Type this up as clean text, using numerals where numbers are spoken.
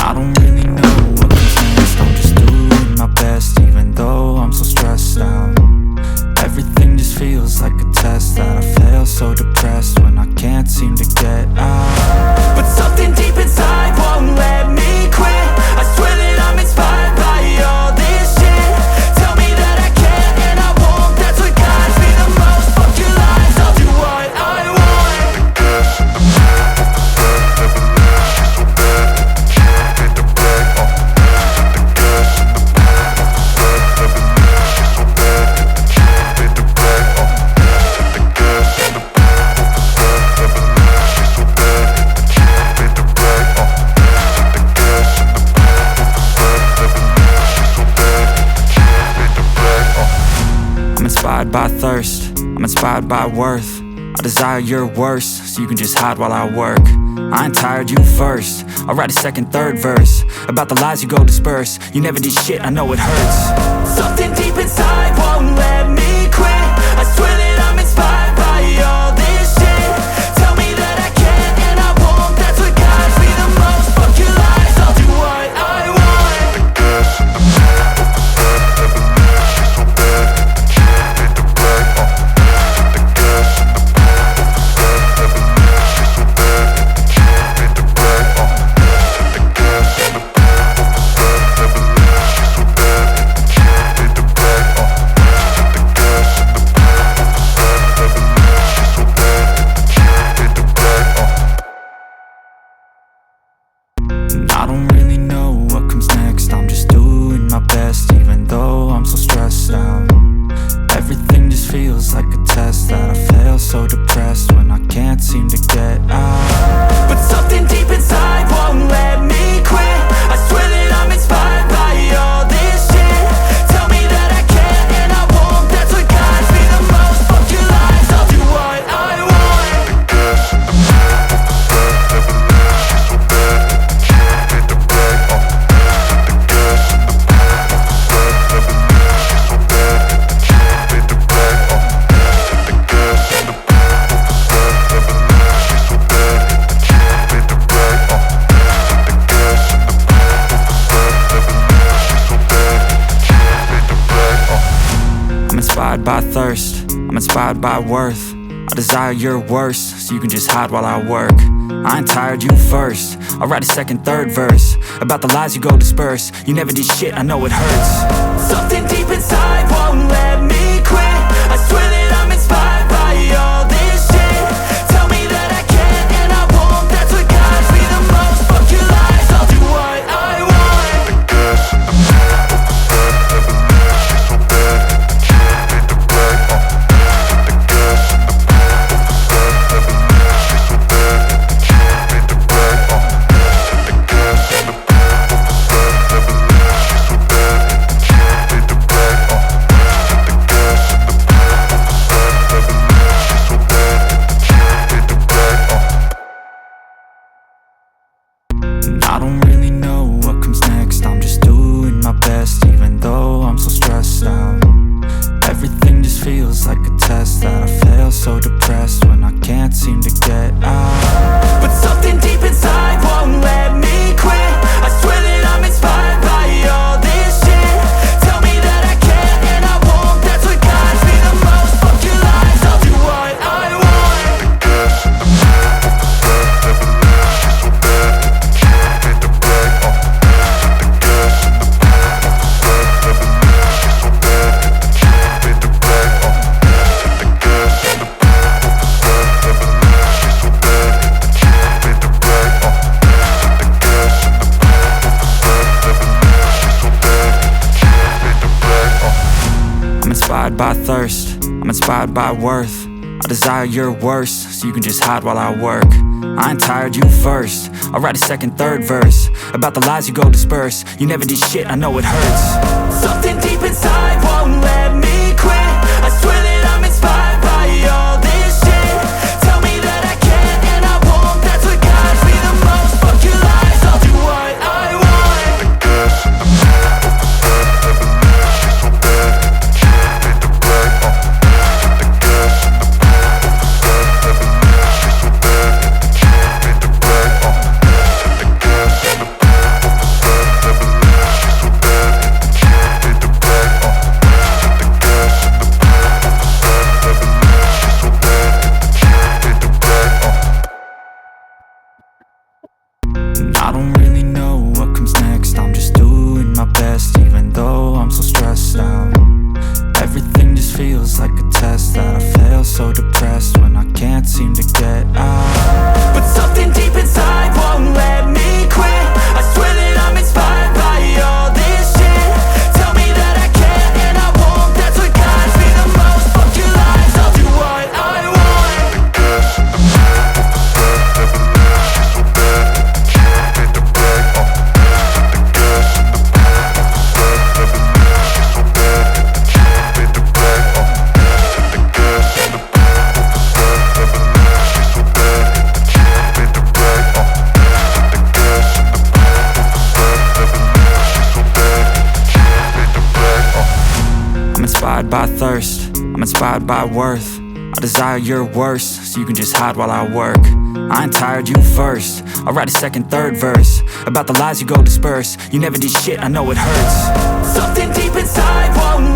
I don't really know what comes next. I'm just doing my best, even though I'm so stressed out. Everything just feels like a test that I fail, so depressed when I can't seem to get out. But something deep inside won't let me quit. I swear that I'm inspired by all this shit. Tell me that I can and I won't. That's what guides me the most. Fuck your lies, I'll do what I want. Inspired by thirst, I'm inspired by worth. I desire your worst, so you can just hide while I work. I ain't tired, you first. I'll write a second, third verse about the lies you go disperse. You never did shit, I know it hurts. Something deep inside won't let me quit. I swear that I'm inspired by all this shit. Tell me that I can and I won't. That's what guides me the most. Fuck your lies, I'll do what I want. I don't really know what comes next. I'm just doing my best, even though I'm so stressed out. Everything just feels like a test that I fail, so depressed when I can't seem to get out. But something deep inside won't let me quit. I swear that I'm inspired by all this shit. Tell me that I can and I won't. That's what guides me the most. Fuck your lies, I'll do what I want. I'm inspired by thirst, I'm inspired by worth. I desire your worst, so you can just hide while I work. I ain't tired, you first. I'll write a second, third verse about the lies you go disperse. You never did shit, I know it hurts. Something deep inside won't let me quit. I swear that I'm inspired by all this shit. Tell me that I can and I won't. That's what guides me the most. Fuck your lies, I'll do what I want. I don't really know what comes next. I'm just doing my best, even though I'm so stressed out. Everything just feels like a test that I fail, so depressed when I can't seem to get out. But something deep inside won't let me quit. I swear that I'm inspired by all this shit. Tell me that I can and I won't. That's what guides me the most. Fuck your lies, I'll do what I want. I'm inspired by thirst, I'm inspired by worth. I desire your worst, so you can just hide while I work. I ain't tired, you first. I'll write a second, third verse about the lies you go disperse. You never did shit, I know it hurts. Something deep inside won't let me quit. I swear that I'm inspired by all this shit. Tell me that I can and I won't. That's what guides me the most. Fuck your lies, I'll do what I want. don't really know what comes next. I'm just doing my best, even though I'm so stressed out. Everything just feels like a test that I fail, so depressed when I can't seem to get out. But something deep inside won't let me quit. I swear that I'm inspired by all this shit. Tell me that I can and I won't, that's what guides me the most. Fuck your lies, I'll do what I want. The gas in the middle of the set, never leave, she's so bad. Can't beat the brag, hit the gas in the middle of the set, never leave, she's so bad. Can't beat the brag, hit the gas in the middle of the set, never leave, she's so bad. Can't beat the brag, hit the gas in the middle of the set, never leave, she's so bad. Can't beat the brag, I'm inspired by thirst, I'm inspired by worth. I desire your worst, so you can just hide while I work. I ain't tired, you first. I'll write a second, third verse about the lies you go disperse. You never did shit, I know it hurts. Something deep inside won't